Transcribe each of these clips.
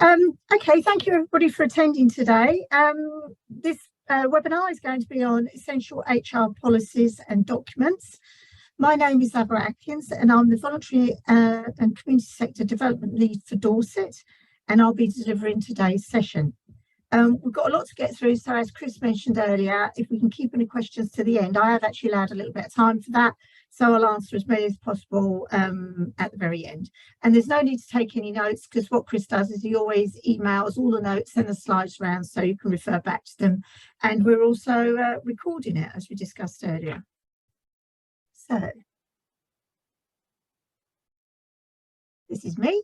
Okay, thank you everybody for attending today. This webinar is going to be on essential HR policies and documents. My name is Avril Atkins and I'm the Voluntary and Community Sector Development Lead for Dorset, and I'll be delivering today's session. We've got a lot to get through, so as Chris mentioned earlier, if we can keep any questions to the end, I have actually allowed a little bit of time for that, so I'll answer as many as possible at the very end. And there's no need to take any notes, because what Chris does is he always emails all the notes and the slides around so you can refer back to them. And we're also recording it, as we discussed earlier. So this is me,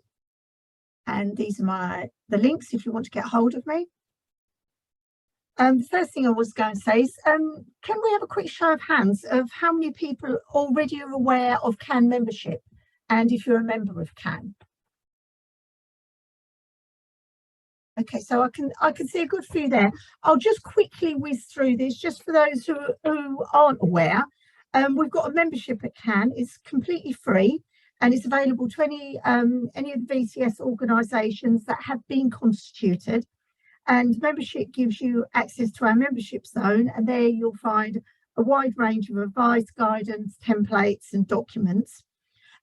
and these are the links if you want to get hold of me. The first thing I was going to say is, can we have a quick show of hands of how many people already are aware of CAN membership, and if you're a member of CAN? Okay, so I can see a good few there. I'll just quickly whiz through this, just for those who aren't aware. We've got a membership at CAN. It's completely free, and it's available to any of the VCS organisations that have been constituted. And membership gives you access to our membership zone, and there you'll find a wide range of advice, guidance, templates and documents.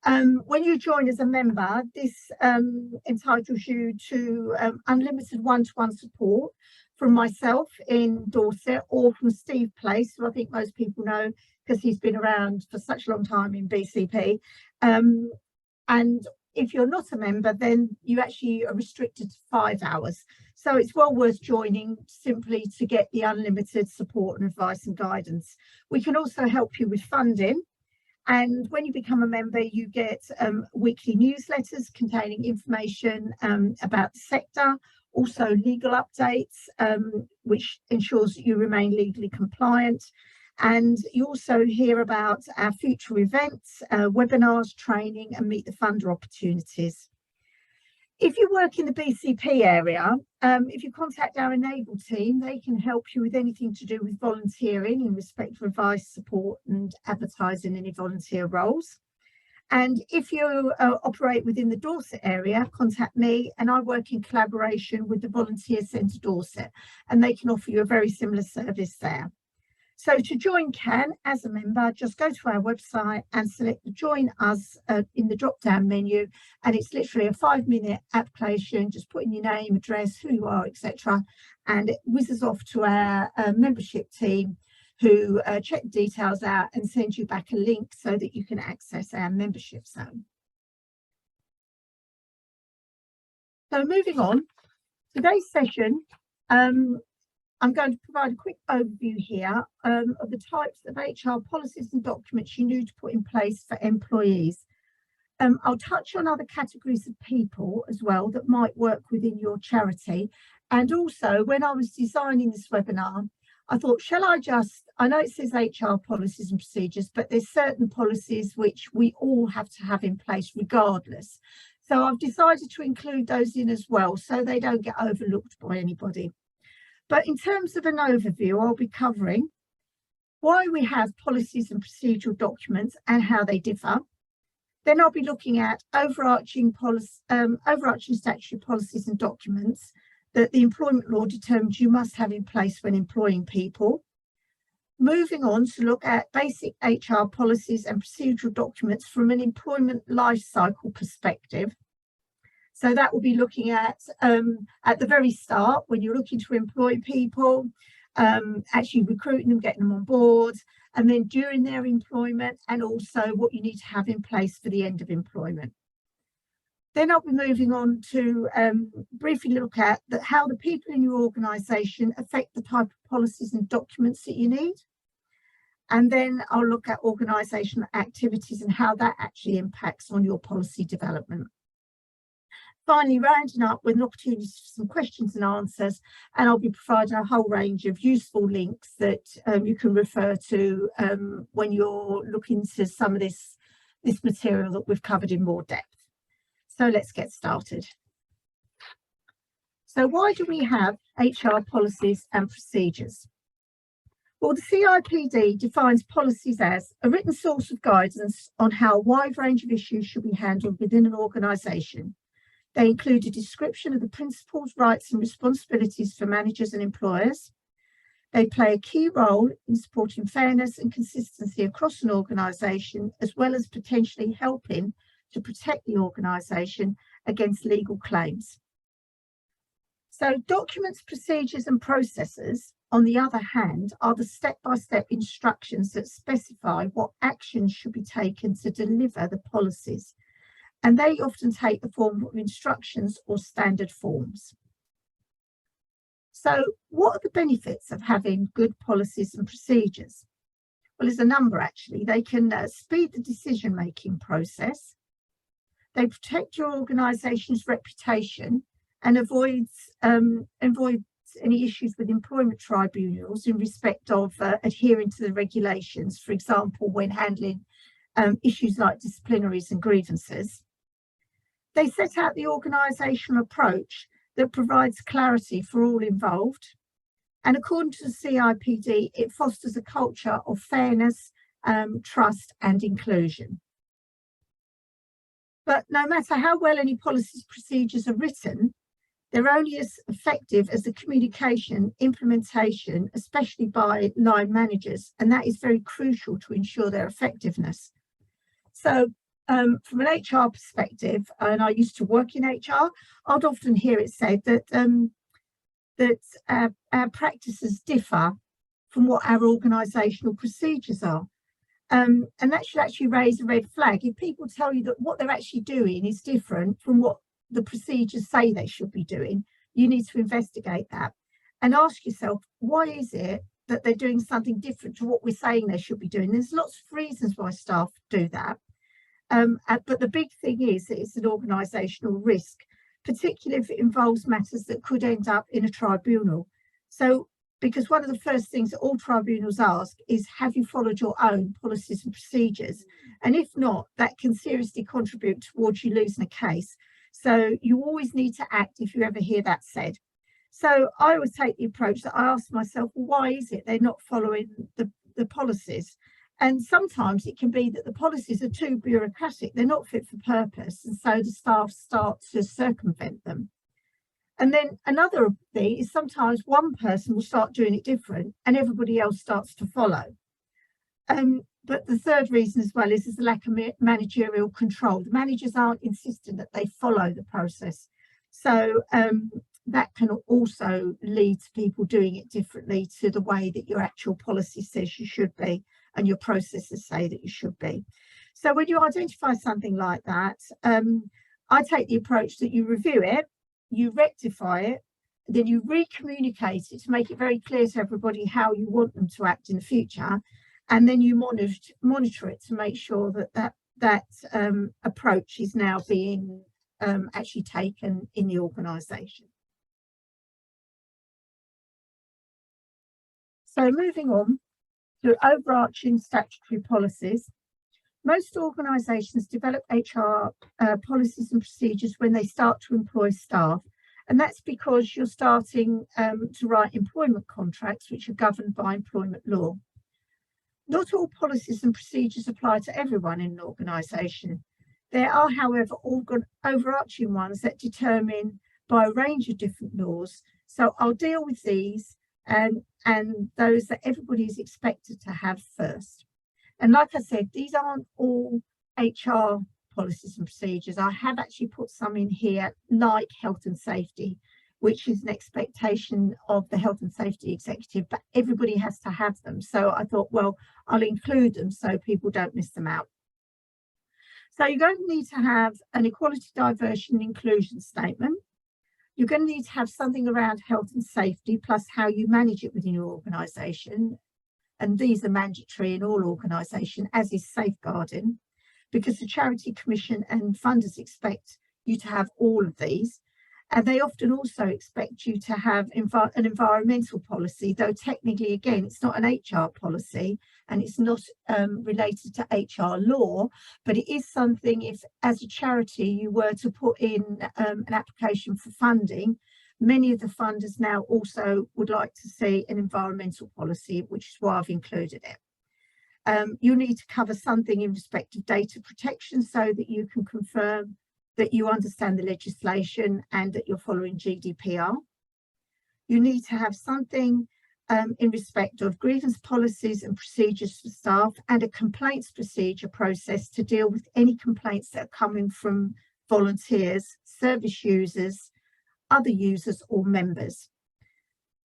When you join as a member, this entitles you to unlimited one-to-one support from myself in Dorset, or from Steve Place, who I think most people know because he's been around for such a long time in BCP. And if you're not a member, then you actually are restricted to 5 hours. So it's well worth joining, simply to get the unlimited support and advice and guidance. We can also help you with funding. And when you become a member, you get weekly newsletters containing information about the sector, also legal updates, which ensures that you remain legally compliant. And you also hear about our future events, webinars, training and meet the funder opportunities. If you work in the BCP area, if you contact our Enable team, they can help you with anything to do with volunteering in respect of advice, support and advertising any volunteer roles. And if you operate within the Dorset area, contact me, and I work in collaboration with the Volunteer Centre Dorset, and they can offer you a very similar service there. So to join CAN as a member, just go to our website and select the Join Us in the drop-down menu, and it's literally a 5-minute application. Just put in your name, address, who you are, etc., and it whizzes off to our membership team, who check the details out and send you back a link so that you can access our membership zone. So moving on, today's session, I'm going to provide a quick overview here of the types of HR policies and documents you need to put in place for employees. I'll touch on other categories of people as well that might work within your charity. And also, when I was designing this webinar, I thought, I know it says HR policies and procedures, but there's certain policies which we all have to have in place regardless. So I've decided to include those in as well, so they don't get overlooked by anybody. But in terms of an overview, I'll be covering why we have policies and procedural documents and how they differ. Then I'll be looking at overarching statutory policies and documents that the employment law determines you must have in place when employing people. Moving on to look at basic HR policies and procedural documents from an employment life cycle perspective. So that will be looking at the very start, when you're looking to employ people, actually recruiting them, getting them on board, and then during their employment, and also what you need to have in place for the end of employment. Then I'll be moving on to briefly look at how the people in your organisation affect the type of policies and documents that you need. And then I'll look at organisational activities and how that actually impacts on your policy development. Finally, rounding up with an opportunity for some questions and answers, and I'll be providing a whole range of useful links that you can refer to when you're looking to some of this material that we've covered in more depth. So let's get started. So why do we have HR policies and procedures? Well, the CIPD defines policies as a written source of guidance on how a wide range of issues should be handled within an organisation. They include a description of the principles, rights and responsibilities for managers and employers. They play a key role in supporting fairness and consistency across an organisation, as well as potentially helping to protect the organisation against legal claims. So documents, procedures and processes, on the other hand, are the step-by-step instructions that specify what actions should be taken to deliver the policies. And they often take the form of instructions or standard forms. So what are the benefits of having good policies and procedures? Well, there's a number actually. They can speed the decision-making process. They protect your organisation's reputation and avoids any issues with employment tribunals in respect of adhering to the regulations, for example, when handling issues like disciplinaries and grievances. They set out the organisational approach that provides clarity for all involved. And according to the CIPD, it fosters a culture of fairness, trust and inclusion. But no matter how well any policies procedures are written, they're only as effective as the communication, implementation, especially by line managers, and that is very crucial to ensure their effectiveness. So from an HR perspective, and I used to work in HR, I'd often hear it said that our practices differ from what our organisational procedures are. And that should actually raise a red flag. If people tell you that what they're actually doing is different from what the procedures say they should be doing, you need to investigate that and ask yourself, why is it that they're doing something different to what we're saying they should be doing? There's lots of reasons why staff do that. But the big thing is that it's an organisational risk, particularly if it involves matters that could end up in a tribunal. So, because one of the first things that all tribunals ask is, have you followed your own policies and procedures? And if not, that can seriously contribute towards you losing a case. So you always need to act if you ever hear that said. So I always take the approach that I ask myself, why is it they're not following the policies? And sometimes it can be that the policies are too bureaucratic, they're not fit for purpose, and so the staff start to circumvent them. And then another thing is sometimes one person will start doing it different and everybody else starts to follow. But the third reason as well is the lack of managerial control. The managers aren't insistent that they follow the process. So that can also lead to people doing it differently to the way that your actual policy says you should be and your processes say that you should be. So when you identify something like that, I take the approach that you review it, you rectify it, then you re-communicate it to make it very clear to everybody how you want them to act in the future, and then you monitor it to make sure that approach is now being actually taken in the organisation. So moving on to overarching statutory policies. Most organisations develop HR policies and procedures when they start to employ staff, and that's because you're starting to write employment contracts which are governed by employment law. Not all policies and procedures apply to everyone in an organisation. There are, however, overarching ones that determine by a range of different laws. So I'll deal with these and those that everybody is expected to have first. And like I said, these aren't all HR policies and procedures. I have actually put some in here like health and safety, which is an expectation of the health and safety executive, but everybody has to have them. So I thought, well, I'll include them so people don't miss them out. So you're going to need to have an equality, diversity and inclusion statement. You're going to need to have something around health and safety, plus how you manage it within your organisation. And these are mandatory in all organisations, as is safeguarding, because the Charity Commission and funders expect you to have all of these. And they often also expect you to have an environmental policy, though technically, again, it's not an HR policy and it's not related to HR law, but it is something if, as a charity, you were to put in an application for funding, many of the funders now also would like to see an environmental policy, which is why I've included it. You'll need to cover something in respect of data protection so that you can confirm that you understand the legislation and that you're following GDPR. You need to have something in respect of grievance policies and procedures for staff, and a complaints procedure process to deal with any complaints that are coming from volunteers, service users, other users or members.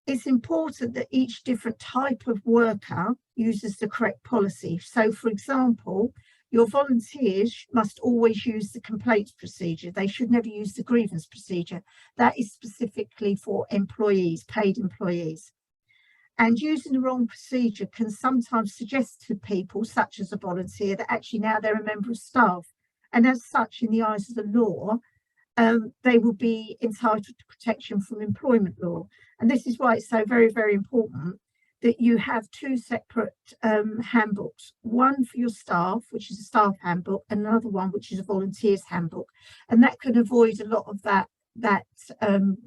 It's important that each different type of worker uses the correct policy. So, for example, your volunteers must always use the complaints procedure. They should never use the grievance procedure. That is specifically for employees, paid employees. And using the wrong procedure can sometimes suggest to people, such as a volunteer, that actually now they're a member of staff. And as such, in the eyes of the law, they will be entitled to protection from employment law. And this is why it's so very, very important that you have two separate handbooks, one for your staff, which is a staff handbook, and another one, which is a volunteers handbook. And that can avoid a lot of that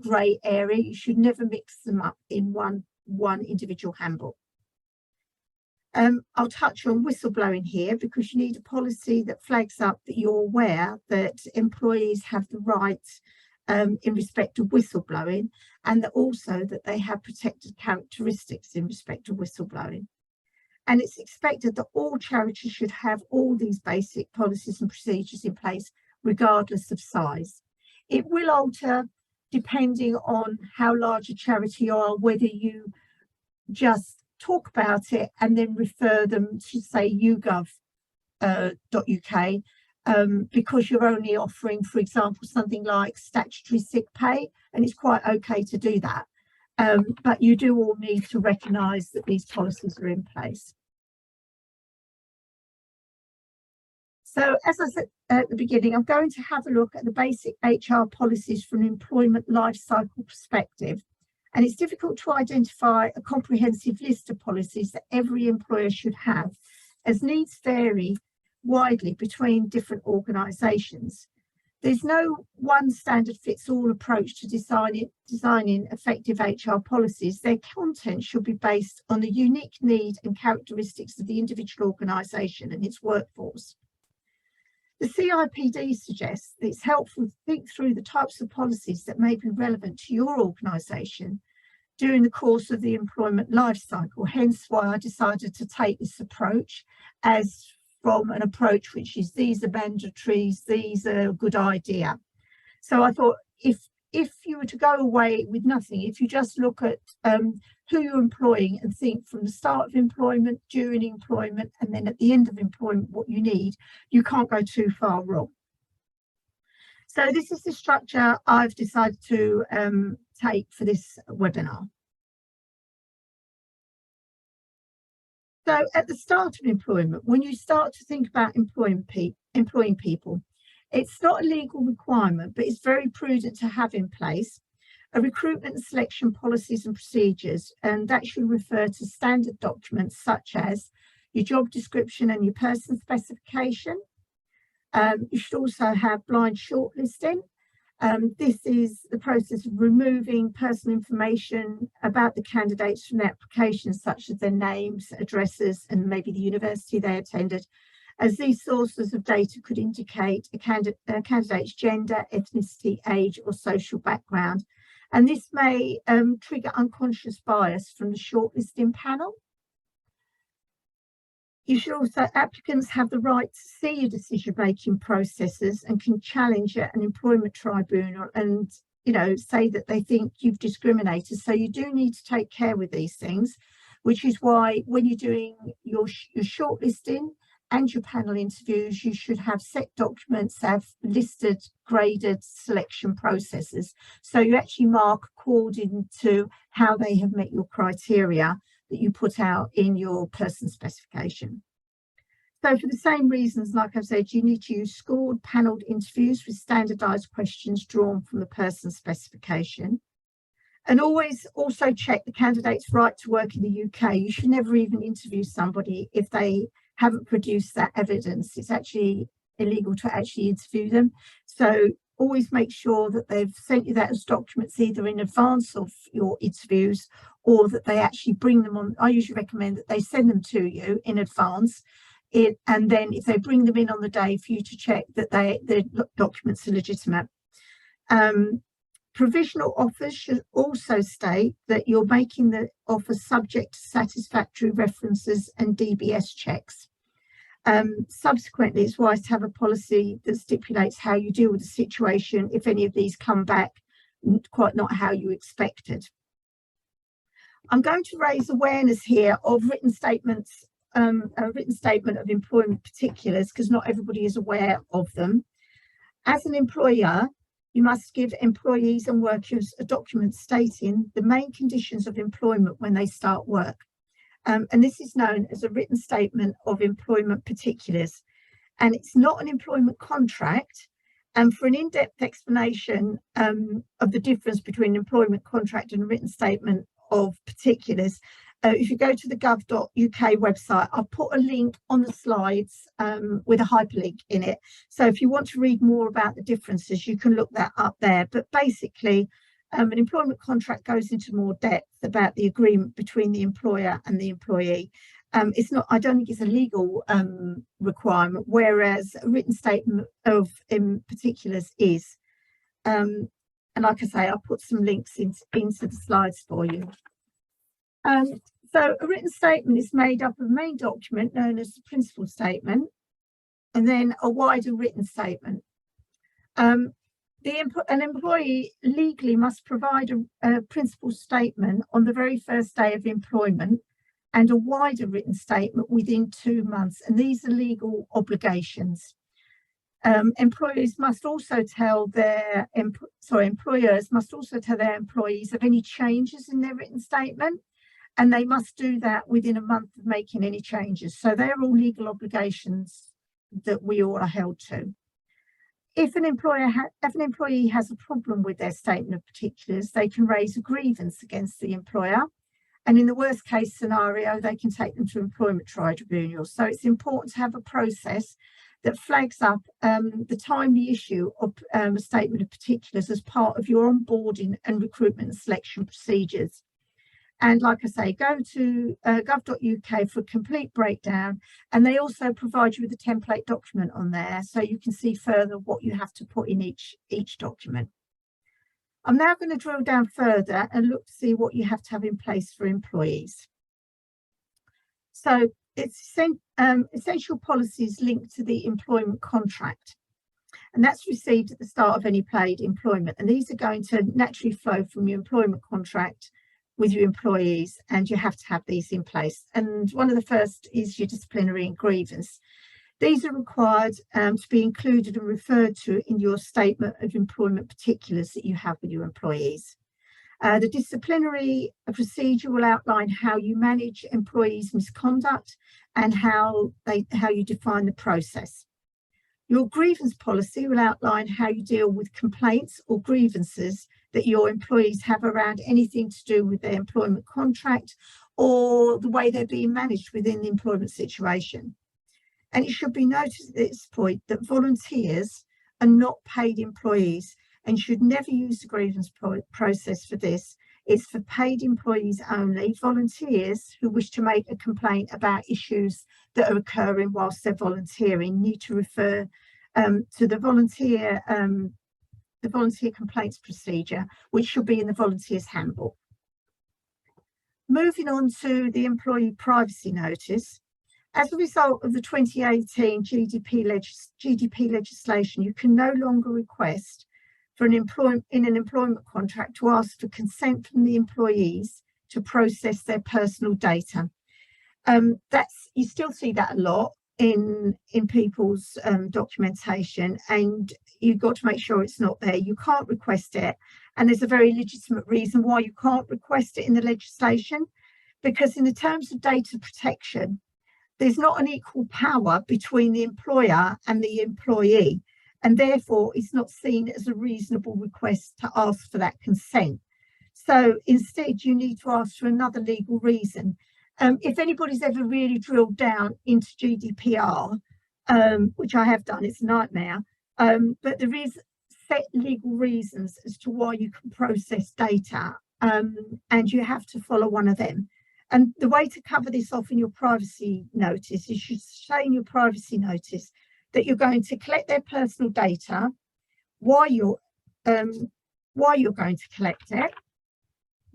grey area. You should never mix them up in one individual handbook. I'll touch on whistleblowing here, because you need a policy that flags up that you're aware that employees have the right in respect of whistleblowing, and that also that they have protected characteristics in respect of whistleblowing. And it's expected that all charities should have all these basic policies and procedures in place, regardless of size. It will alter depending on how large a charity you are, whether you just talk about it and then refer them to, say, YouGov.uk, because you're only offering, for example, something like statutory sick pay, and it's quite okay to do that. But you do all need to recognise that these policies are in place. So, as I said at the beginning, I'm going to have a look at the basic HR policies from an employment life cycle perspective. And it's difficult to identify a comprehensive list of policies that every employer should have, as needs vary widely between different organisations. There's no one standard fits all approach to designing effective HR policies. Their content should be based on the unique need and characteristics of the individual organisation and its workforce. The CIPD suggests that it's helpful to think through the types of policies that may be relevant to your organisation during the course of the employment life cycle, hence why I decided to take this approach as from an approach which is these are mandatories, these are a good idea. So I thought if you were to go away with nothing, if you just look at who you're employing and think from the start of employment, during employment, and then at the end of employment what you need, you can't go too far wrong. So this is the structure I've decided to take for this webinar. So at the start of employment, when you start to think about employing people, it's not a legal requirement, but it's very prudent to have in place a recruitment and selection policies and procedures, and that should refer to standard documents such as your job description and your person specification. You should also have blind shortlisting. This is the process of removing personal information about the candidates from their applications, such as their names, addresses, and maybe the university they attended, as these sources of data could indicate a candidate's gender, ethnicity, age, or social background. And this may trigger unconscious bias from the shortlisting panel. You should also, applicants have the right to see your decision-making processes and can challenge at an employment tribunal and, you know, say that they think you've discriminated. So you do need to take care with these things, which is why when you're doing your shortlisting and your panel interviews, you should have set documents, have listed, graded selection processes. So you actually mark according to how they have met your criteria that you put out in your person specification. So for the same reasons, like I've said, you need to use scored panelled interviews with standardised questions drawn from the person specification. And always also check the candidate's right to work in the UK. You should never even interview somebody if they haven't produced that evidence. It's actually illegal to actually interview them. So always make sure that they've sent you that as documents either in advance of your interviews or that they actually bring them on. I usually recommend that they send them to you in advance and then if they bring them in on the day for you to check that the documents are legitimate. Provisional offers should also state that you're making the offer subject to satisfactory references and DBS checks. Subsequently, it's wise to have a policy that stipulates how you deal with the situation if any of these come back quite not how you expected. I'm going to raise awareness here of written statements, a written statement of employment particulars, because not everybody is aware of them. As an employer, you must give employees and workers a document stating the main conditions of employment when they start work. And this is known as a written statement of employment particulars. And it's not an employment contract. And for an in-depth explanation of the difference between an employment contract and a written statement of particulars, if you go to the gov.uk website, I'll put a link on the slides with a hyperlink in it. So if you want to read more about the differences, you can look that up there. But basically, an employment contract goes into more depth about the agreement between the employer and the employee. It's not, I don't think it's a legal requirement, whereas a written statement of particulars is. And like I say, I'll put some links into the slides for you. So a written statement is made up of a main document known as the principal statement, and then a wider written statement. An employee legally must provide a principal statement on the very first day of employment and a wider written statement within 2 months, and these are legal obligations. Employers must also tell their employers must also tell their employees of any changes in their written statement, and they must do that within a month of making any changes. So they're all legal obligations that we all are held to. If an employee has a problem with their statement of particulars, they can raise a grievance against the employer. And in the worst case scenario, they can take them to employment tribunals. So it's important to have a process that flags up the timely issue of a statement of particulars as part of your onboarding and recruitment and selection procedures. And like I say, go to gov.uk for a complete breakdown. And they also provide you with a template document on there, so you can see further what you have to put in each document. I'm now going to drill down further and look to see what you have to have in place for employees. So it's essential policies linked to the employment contract. And that's received at the start of any paid employment. And these are going to naturally flow from your employment contract with your employees, and you have to have these in place. And one of the first is your disciplinary and grievance. These are required to be included and referred to in your statement of employment particulars that you have with your employees. The disciplinary procedure will outline how you manage employees' misconduct and how you define the process. Your grievance policy will outline how you deal with complaints or grievances that your employees have around anything to do with their employment contract or the way they're being managed within the employment situation. And it should be noted at this point that volunteers are not paid employees and should never use the grievance process for this. It's for paid employees only. Volunteers who wish to make a complaint about issues that are occurring whilst they're volunteering need to refer to the volunteer complaints procedure, which should be in the volunteers handbook. Moving on to the employee privacy notice. As a result of the 2018 GDP legislation, you can no longer request for an employment contract to ask for consent from the employees to process their personal data. You still see that a lot in people's documentation, and you've got to make sure it's not there. You can't request it, and there's a very legitimate reason why you can't request it in the legislation, because in the terms of data protection, there's not an equal power between the employer and the employee, and therefore it's not seen as a reasonable request to ask for that consent. So instead, you need to ask for another legal reason. If anybody's ever really drilled down into GDPR, which I have done, it's a nightmare, but there is set legal reasons as to why you can process data, and you have to follow one of them. And the way to cover this off in your privacy notice is you say in your privacy notice that you're going to collect their personal data, why you're going to collect it,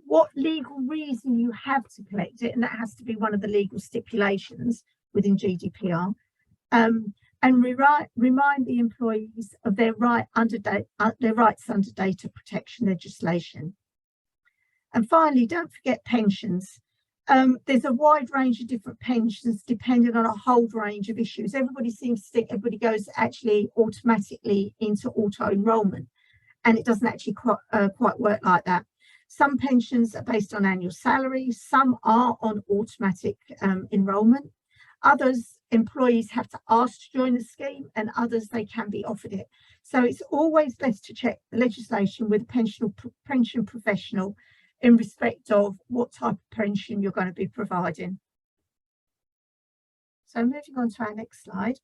what legal reason you have to collect it, and that has to be one of the legal stipulations within GDPR, and remind the employees of their rights under data protection legislation. And finally, don't forget pensions. There's a wide range of different pensions depending on a whole range of issues. Everybody seems to think everybody goes actually automatically into auto enrolment, and it doesn't actually quite work like that. Some pensions are based on annual salary, some are on automatic enrolment. Others, employees have to ask to join the scheme, and others, they can be offered it. So it's always best to check the legislation with a pension professional in respect of what type of pension you're going to be providing. So moving on to our next slide.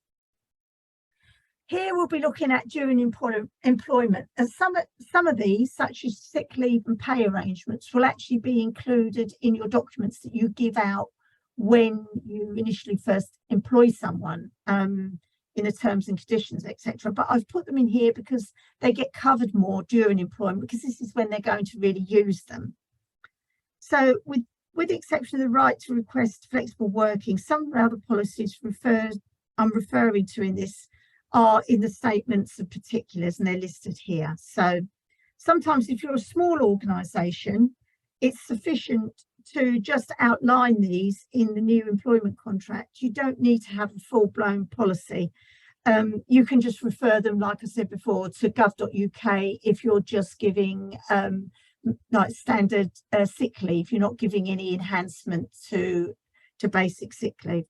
Here we'll be looking at during employment, and some of these, such as sick leave and pay arrangements, will actually be included in your documents that you give out when you initially first employ someone, in the terms and conditions, etc. But I've put them in here because they get covered more during employment, because this is when they're going to really use them. So with the exception of the right to request flexible working, some other policies I'm referring to in this are in the statements of particulars, and they're listed here. So sometimes if you're a small organisation, it's sufficient to just outline these in the new employment contract. You don't need to have a full-blown policy. You can just refer them, like I said before, to gov.uk if you're just giving like standard sick leave. You're not giving any enhancement to basic sick leave.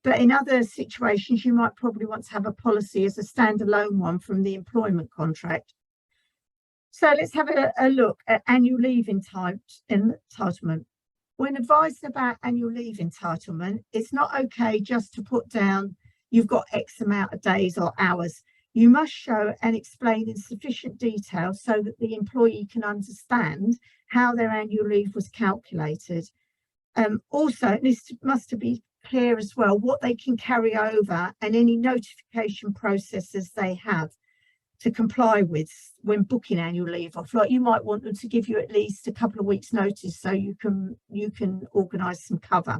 But in other situations, you might probably want to have a policy as a standalone one from the employment contract. So let's have a look at annual leave entitlement. When advising about annual leave entitlement, it's not okay just to put down you've got X amount of days or hours. You must show and explain in sufficient detail so that the employee can understand how their annual leave was calculated. Also, it must be clear as well what they can carry over and any notification processes they have to comply with when booking annual leave off. Like, you might want them to give you at least a couple of weeks notice so you can organise some cover.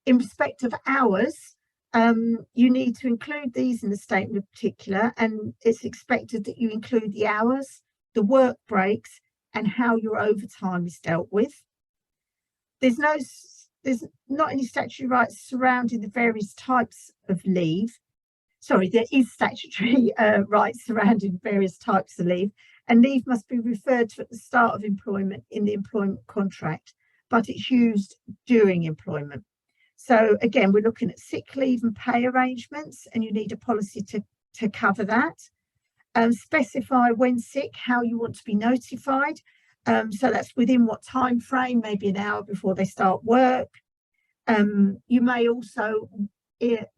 In respect of hours, you need to include these in the statement in particular, and it's expected that you include the hours, the work breaks, and how your overtime is dealt with. There's not any statutory rights surrounding the various types of leave. Sorry, there is statutory rights surrounding various types of leave, and leave must be referred to at the start of employment in the employment contract, but it's used during employment. So again, we're looking at sick leave and pay arrangements, and you need a policy to cover that. Specify when sick, how you want to be notified. So that's within what time frame, maybe an hour before they start work. You may also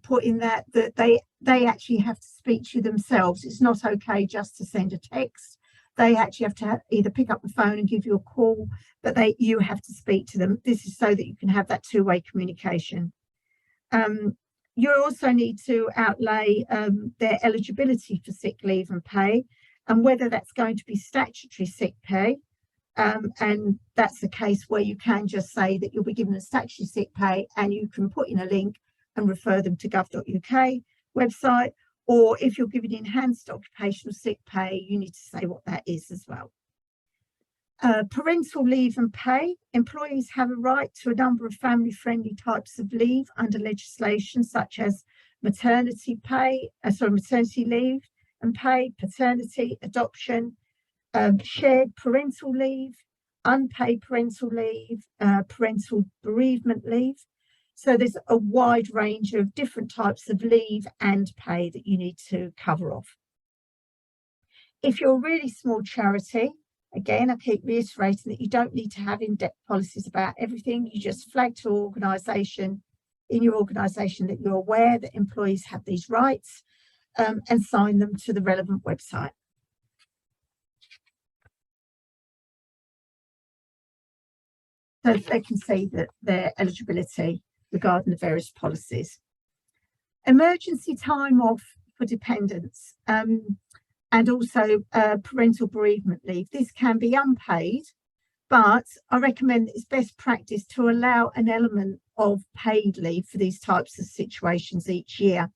put in that they actually have to speak to you themselves. It's not okay just to send a text. They actually have to either pick up the phone and give you a call, but you have to speak to them. This is so that you can have that two-way communication. You also need to outlay their eligibility for sick leave and pay, and whether that's going to be statutory sick pay. And that's a case where you can just say that you'll be given a statutory sick pay, and you can put in a link and refer them to gov.uk website. Or if you're giving enhanced occupational sick pay, you need to say what that is as well. Parental leave and pay. Employees have a right to a number of family-friendly types of leave under legislation, such as maternity leave and pay, paternity, adoption, shared parental leave, unpaid parental leave, parental bereavement leave. So there's a wide range of different types of leave and pay that you need to cover off. If you're a really small charity, again, I keep reiterating that you don't need to have in-depth policies about everything. You just flag to your organisation that you're aware that employees have these rights, and sign them to the relevant website. so they can see that their eligibility regarding the various policies. Emergency time off for dependents and also parental bereavement leave. This can be unpaid, but I recommend that it's best practice to allow an element of paid leave for these types of situations each year.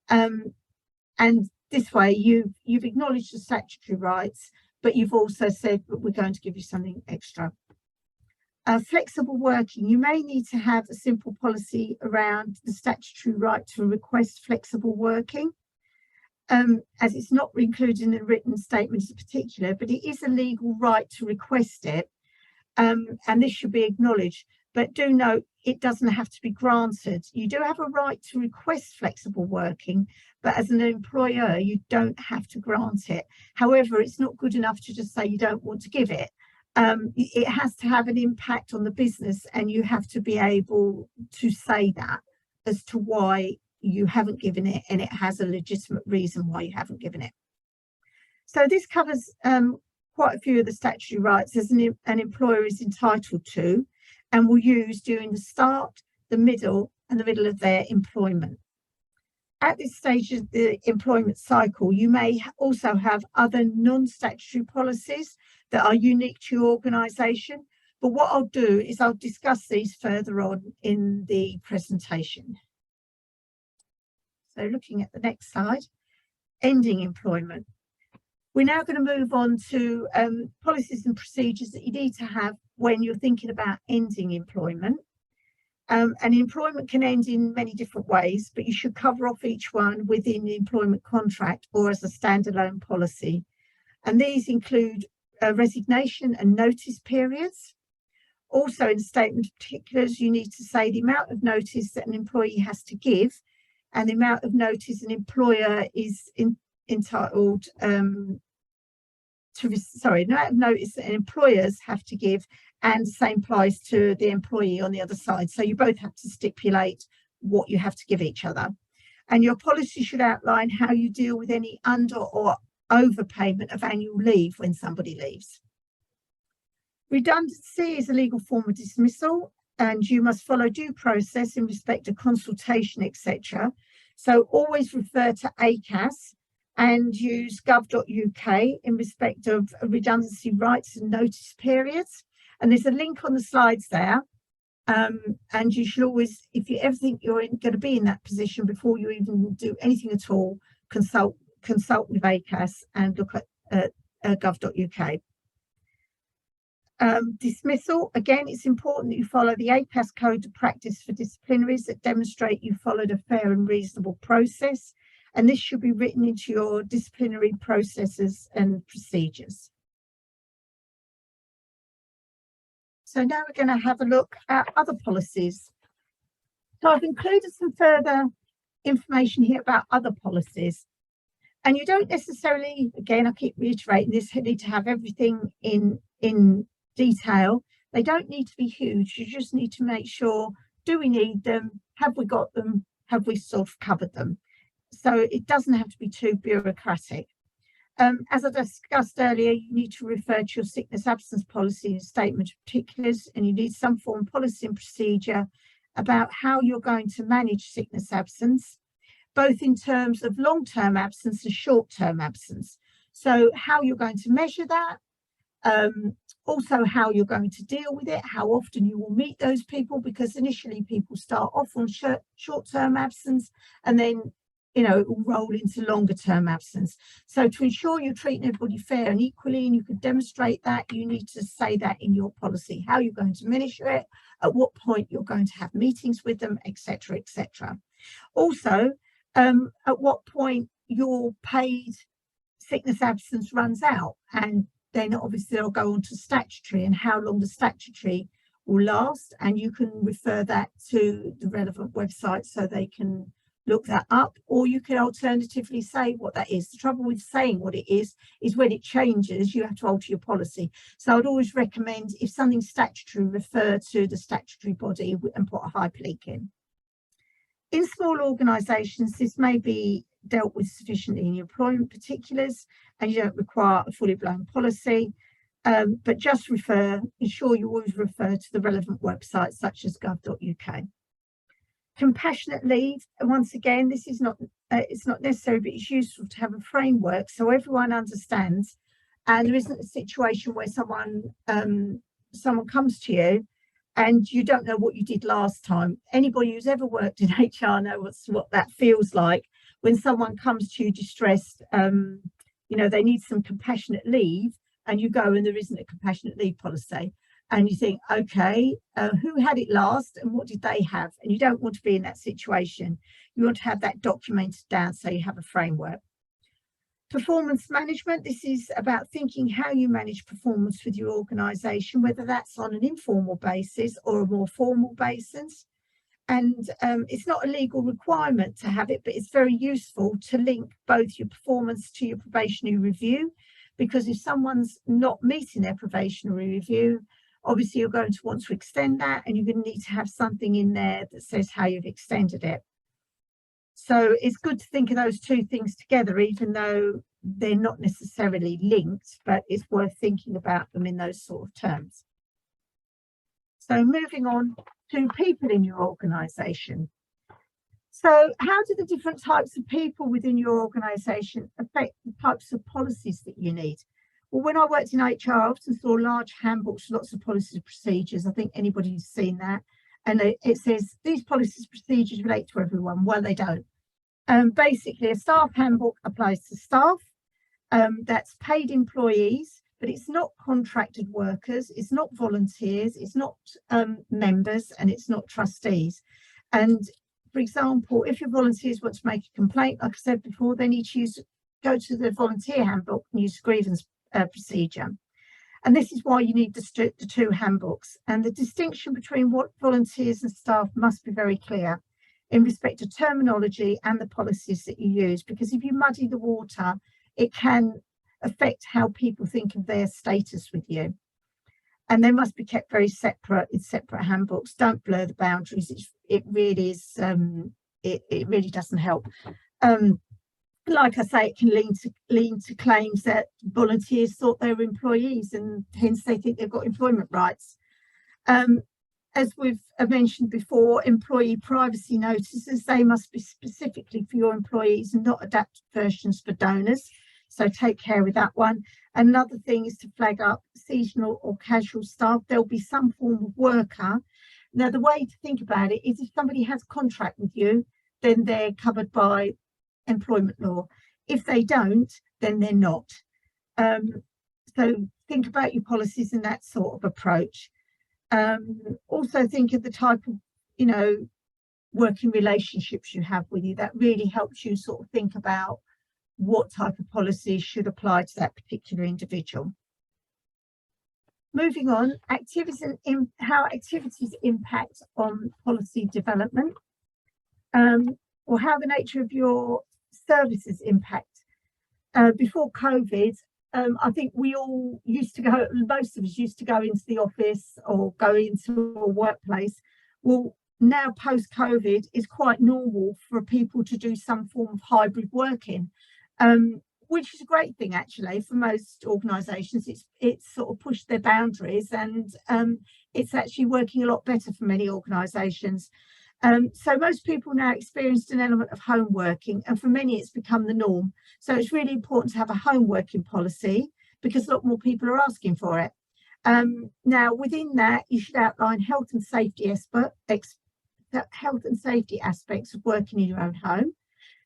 And this way you've acknowledged the statutory rights, but you've also said that we're going to give you something extra. Flexible working. You may need to have a simple policy around the statutory right to request flexible working, as it's not included in the written statement in particular, but it is a legal right to request it, and this should be acknowledged. But do note, it doesn't have to be granted. You do have a right to request flexible working, but as an employer, you don't have to grant it. However, it's not good enough to just say you don't want to give it. It has to have an impact on the business, and you have to be able to say that as to why you haven't given it, and it has a legitimate reason why you haven't given it. So this covers quite a few of the statutory rights as an employer is entitled to and will use during the start, the middle of their employment. At this stage of the employment cycle, you may also have other non-statutory policies that are unique to your organisation. But what I'll do is I'll discuss these further on in the presentation. So looking at the next slide, ending employment. We're now going to move on to policies and procedures that you need to have when you're thinking about ending employment. And employment can end in many different ways, but you should cover off each one within the employment contract or as a standalone policy. And these include resignation and notice periods. Also, in the statement of particulars, you need to say the amount of notice that an employee has to give and the amount of notice an employer is entitled notice that employers have to give, and the same applies to the employee on the other side. So you both have to stipulate what you have to give each other. And your policy should outline how you deal with any under or overpayment of annual leave when somebody leaves. Redundancy is a legal form of dismissal, and you must follow due process in respect of consultation, etc. So always refer to ACAS and use gov.uk in respect of redundancy rights and notice periods. And there's a link on the slides there. And you should always, if you ever think you're going to be in that position before you even do anything at all, consult with ACAS and look at gov.uk. Dismissal, again, it's important that you follow the ACAS code of practice for disciplinaries that demonstrate you followed a fair and reasonable process, and this should be written into your disciplinary processes and procedures. So now we're going to have a look at other policies. So I've included some further information here about other policies, and you don't necessarily, again, I keep reiterating this, need to have everything in detail. They don't need to be huge. You just need to make sure, do we need them? Have we got them? Have we sort of covered them? So it doesn't have to be too bureaucratic. As I discussed earlier, you need to refer to your sickness absence policy and statement of particulars, and you need some form of policy and procedure about how you're going to manage sickness absence, both in terms of long-term absence and short-term absence. So how you're going to measure that, also how you're going to deal with it, how often you will meet those people, because initially people start off on short-term absence and then it will roll into longer term absence. So to ensure you're treating everybody fair and equally, and you can demonstrate that, you need to say that in your policy, how you're going to measure it, at what point you're going to have meetings with them, etc., etc. Also, at what point your paid sickness absence runs out, and then obviously they'll go on to statutory and how long the statutory will last, and you can refer that to the relevant website so they can look that up, or you can alternatively say what that is. The trouble with saying what it is when it changes, you have to alter your policy. So I'd always recommend, if something's statutory, refer to the statutory body and put a hyperlink in. In small organisations, this may be dealt with sufficiently in your employment particulars, and you don't require a fully blown policy. but just ensure you always refer to the relevant websites such as gov.uk. Compassionate lead, once again, this is not it's not necessary, but it's useful to have a framework so everyone understands, and there isn't a situation where someone comes to you and you don't know what you did last time. Anybody who's ever worked in HR knows what that feels like when someone comes to you distressed. You know, they need some compassionate leave, and you go and there isn't a compassionate leave policy. And you think, okay, who had it last and what did they have? And you don't want to be in that situation. You want to have that documented down so you have a framework. Performance management, this is about thinking how you manage performance with your organisation, whether that's on an informal basis or a more formal basis. And it's not a legal requirement to have it, but it's very useful to link both your performance to your probationary review, because if someone's not meeting their probationary review, obviously you're going to want to extend that, and you're going to need to have something in there that says how you've extended it. So it's good to think of those two things together, even though they're not necessarily linked, but it's worth thinking about them in those sort of terms. So moving on to people in your organisation. So how do the different types of people within your organisation affect the types of policies that you need? Well, when I worked in HR, I often saw large handbooks, lots of policies and procedures. I think anybody who's seen that. And it says, these policies and procedures relate to everyone. Well, they don't. Basically, a staff handbook applies to staff. That's paid employees, but it's not contracted workers. It's not volunteers. It's not members, and it's not trustees. And for example, if your volunteers want to make a complaint, like I said before, they need to go to the volunteer handbook and use grievance procedure. And this is why you need the two handbooks. And the distinction between what volunteers and staff must be very clear in respect to terminology and the policies that you use, because if you muddy the water, it can affect how people think of their status with you. And they must be kept very separate in separate handbooks. Don't blur the boundaries. It really is. It really doesn't help. Like I say, it can lead to claims that volunteers thought they were employees, and hence they think they've got employment rights. As we've mentioned before, employee privacy notices, they must be specifically for your employees and not adapted versions for donors. So take care with that one. Another thing is to flag up seasonal or casual staff. There'll be some form of worker. Now, the way to think about it is if somebody has a contract with you, then they're covered by employment law. If they don't, then they're not. So think about your policies in that sort of approach. Also think of the type of, working relationships you have with you. That really helps you sort of think about what type of policies should apply to that particular individual. Moving on, activities and how activities impact on policy development, or how the nature of your services impact. Before COVID, I think we all used to go, most of us used to go into the office or go into a workplace. Well, now post-COVID, it's quite normal for people to do some form of hybrid working, which is a great thing actually for most organisations. It's sort of pushed their boundaries, and it's actually working a lot better for many organisations. So most people now experienced an element of home working, and for many it's become the norm. So it's really important to have a home working policy because a lot more people are asking for it. Now within that, you should outline health and safety aspects of working in your own home.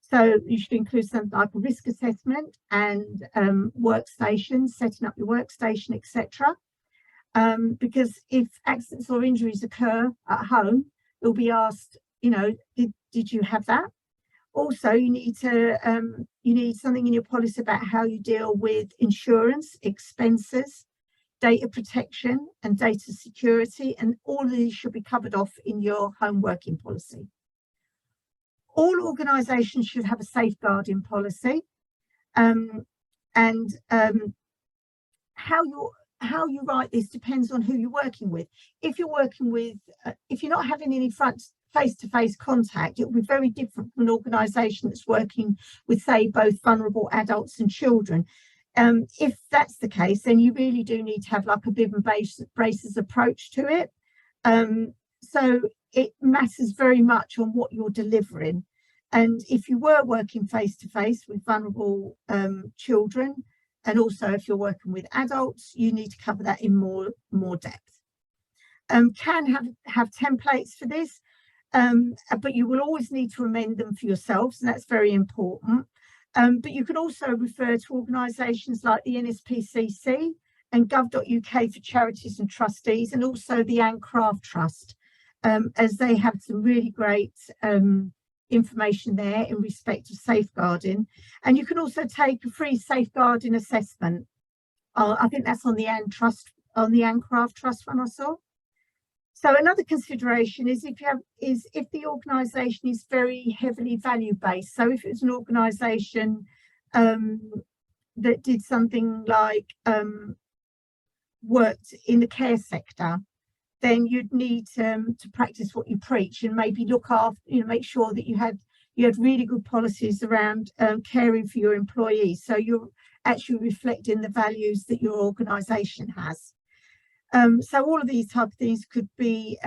So you should include something like a risk assessment and workstations, setting up your workstation, etc. Because if accidents or injuries occur at home, you'll be asked, did you have that? Also, you need something in your policy about how you deal with insurance, expenses, data protection and data security, and all of these should be covered off in your home working policy. All organisations should have a safeguarding policy, and how you write this depends on who you're working with. If you're working with, if you're not having any face-to-face contact, it will be very different from an organisation that's working with, say, both vulnerable adults and children. If that's the case, then you really do need to have like a bib and braces approach to it. So it matters very much on what you're delivering. And if you were working face to face with vulnerable children, and also if you're working with adults, you need to cover that in more depth. Can have templates for this, but you will always need to amend them for yourselves, and that's very important. But you can also refer to organisations like the NSPCC and gov.uk for charities and trustees, and also the Anne Craft Trust, as they have some really great information there in respect of safeguarding. And you can also take a free safeguarding assessment. I think that's on the Anne Craft Trust one I saw. So another consideration is if the organisation is very heavily value based. So if it's an organisation that did something like worked in the care sector, then you'd need to practice what you preach, and maybe look after, make sure that you had really good policies around caring for your employees, so you're actually reflecting the values that your organisation has. So all of these type of things could be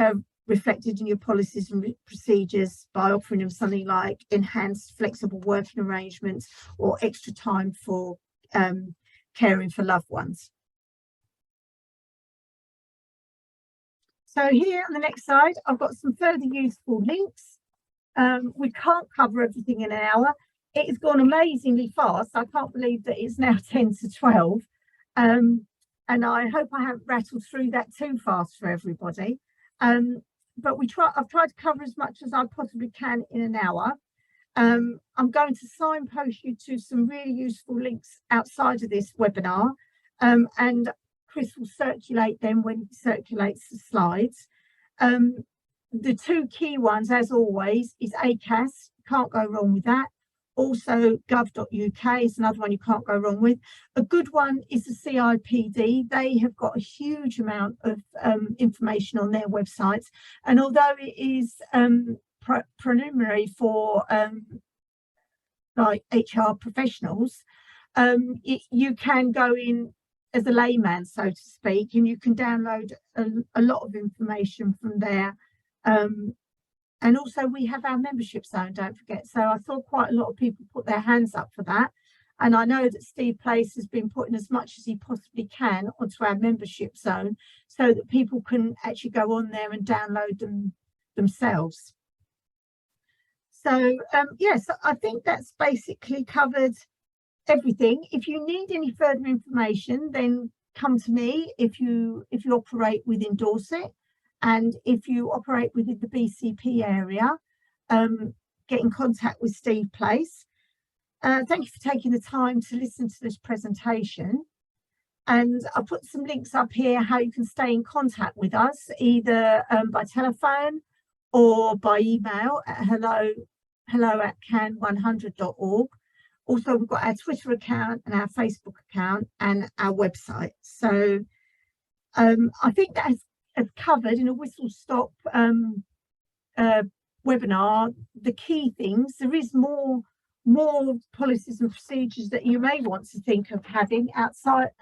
reflected in your policies and procedures by offering them something like enhanced flexible working arrangements or extra time for caring for loved ones. So here on the next slide, I've got some further useful links. We can't cover everything in an hour. It has gone amazingly fast. I can't believe that it's now 10 to 12. And I hope I haven't rattled through that too fast for everybody. But I've tried to cover as much as I possibly can in an hour. I'm going to signpost you to some really useful links outside of this webinar. And Chris will circulate them when he circulates the slides. The two key ones, as always, is ACAS. Can't go wrong with that. Also, gov.uk is another one you can't go wrong with. A good one is the CIPD. They have got a huge amount of information on their websites. And although it is preliminary for like HR professionals, you can go in as a layman, so to speak, and you can download a lot of information from there. And also we have our membership zone, don't forget. So I saw quite a lot of people put their hands up for that. And I know that Steve Place has been putting as much as he possibly can onto our membership zone so that people can actually go on there and download them themselves. So yes, I think that's basically covered everything. If you need any further information, then come to me if you operate within Dorset, and if you operate within the BCP area, get in contact with Steve Place. Thank you for taking the time to listen to this presentation, and I'll put some links up here how you can stay in contact with us, either by telephone or by email at hello@can100.org. Also, we've got our Twitter account and our Facebook account and our website. So I think that has covered in a whistle-stop webinar the key things. There is more policies and procedures that you may want to think of having outside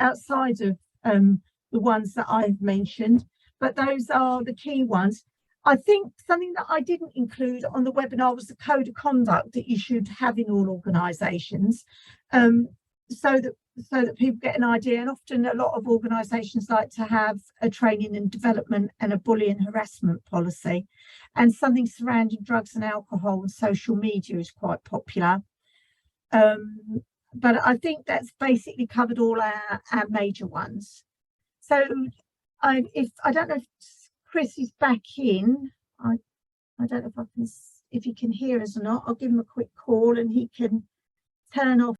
of the ones that I've mentioned, but those are the key ones. I think something that I didn't include on the webinar was the code of conduct that you should have in all organisations, so that people get an idea. And often a lot of organisations like to have a training and development and a bullying harassment policy, and something surrounding drugs and alcohol and social media is quite popular. But I think that's basically covered all our major ones. So I don't know if Chris is back in. I don't know if he can hear us or not. I'll give him a quick call and he can turn off